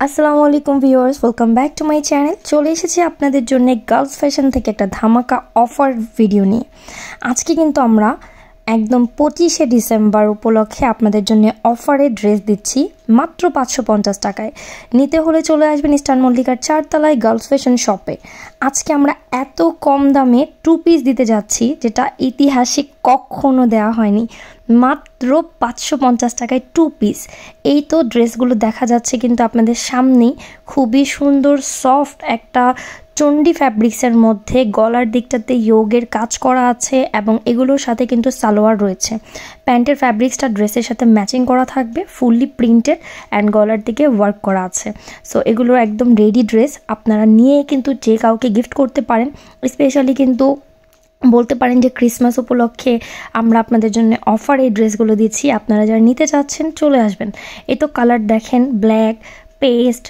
আসসালামু আলাইকুম viewers, welcome back to my channel. চলে এসেছি আপনাদের জন্য গার্লস ফ্যাশন থেকে একটা ধামাকা অফার ভিডিও নিয়ে। আজকে কিন্তু আমরা একদম 25শে ডিসেম্বর উপলক্ষে আপনাদের জন্য অফারে ড্রেস দিচ্ছি মাত্র 550 টাকায়। নিতে হলে চলে আসবেন ইস্টার্ন মল্লিকার 4 তলায় গার্লস ফ্যাশন শপে। আজকে আমরা এত কম দামে 2 পিস দিতে যাচ্ছি, যেটা ইতিহাসে কখনো দেওয়া হয়নি। মাত্র 550 টাকায় 2 পিস। এই তো ড্রেসগুলো দেখা যাচ্ছে কিন্তু আপনাদের সামনেই, খুবই সুন্দর সফট একটা চন্ডি ফ্যাব্রিক্সের মধ্যে গলার দিকটাতে ইয়োগের কাজ করা আছে এবং এগুলোর সাথে কিন্তু সালোয়ার রয়েছে। প্যান্টের ফ্যাব্রিক্সটা ড্রেসের সাথে ম্যাচিং করা থাকবে, ফুললি প্রিন্টেড অ্যান্ড গলার দিকে ওয়ার্ক করা আছে। সো এগুলো একদম রেডি ড্রেস, আপনারা নিয়ে কিন্তু যে কাউকে গিফট করতে পারেন। স্পেশালি কিন্তু বলতে পারেন যে ক্রিসমাস উপলক্ষে আমরা আপনাদের জন্য অফার এই ড্রেসগুলো দিচ্ছি। আপনারা যারা নিতে চাচ্ছেন চলে আসবেন। এই তো কালার দেখেন, ব্ল্যাক, পেস্ট,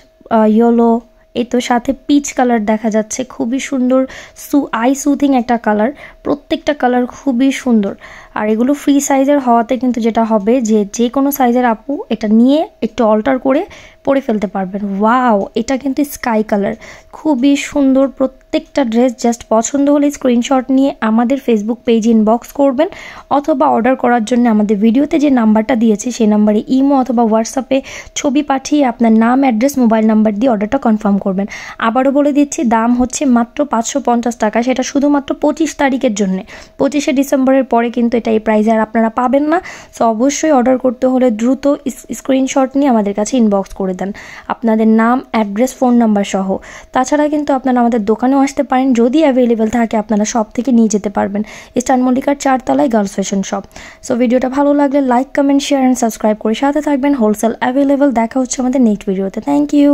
ইয়েলো, এই তো সাথে পিচ কালার দেখা যাচ্ছে, খুবই সুন্দর আই সুথিং একটা কালার। প্রত্যেকটা কালার খুবই সুন্দর। আর এগুলো ফ্রি সাইজের হওয়াতে কিন্তু যেটা হবে যে কোনো সাইজের আপু এটা নিয়ে একটু অল্টার করে পরে ফেলতে পারবেন। ওয়াও, এটা কিন্তু স্কাই কালার, খুবই সুন্দর প্রত্যেকটা ড্রেস। জাস্ট পছন্দ হলে স্ক্রিনশট নিয়ে আমাদের ফেসবুক পেজে ইনবক্স করবেন, অথবা অর্ডার করার জন্য আমাদের ভিডিওতে যে নাম্বারটা দিয়েছি সেই নাম্বারে ইমো অথবা হোয়াটসঅ্যাপে ছবি পাঠিয়ে আপনার নাম, অ্যাড্রেস, মোবাইল নাম্বার দিয়ে অর্ডারটা কনফার্ম করবেন। আবারও বলে দিচ্ছি, দাম হচ্ছে মাত্র 550 টাকা। সেটা শুধুমাত্র 25 তারিখের জন্য। 25শে ডিসেম্বরের পরে কিন্তু এটা এই প্রাইসে আর আপনারা পাবেন না। সো অবশ্যই অর্ডার করতে হলে দ্রুত স্ক্রিনশট নিয়ে আমাদের কাছে ইনবক্স করে দেন আপনাদের নাম, অ্যাড্রেস, ফোন নাম্বার সহ। তাছাড়া কিন্তু আপনারা আমাদের দোকানেও আসতে পারেন, যদি অ্যাভেলেবেল থাকে আপনারা শপ থেকে নিয়ে যেতে পারবেন। ইস্টার্ন মল্লিকার 4 তলায় গার্লস ফ্যাশন শপ। সো ভিডিওটা ভালো লাগলে like, comment, share and subscribe করে সাথে থাকবেন। Wholesale available. দেখা হচ্ছে আমাদের নেক্সট ভিডিওতে। Thank you.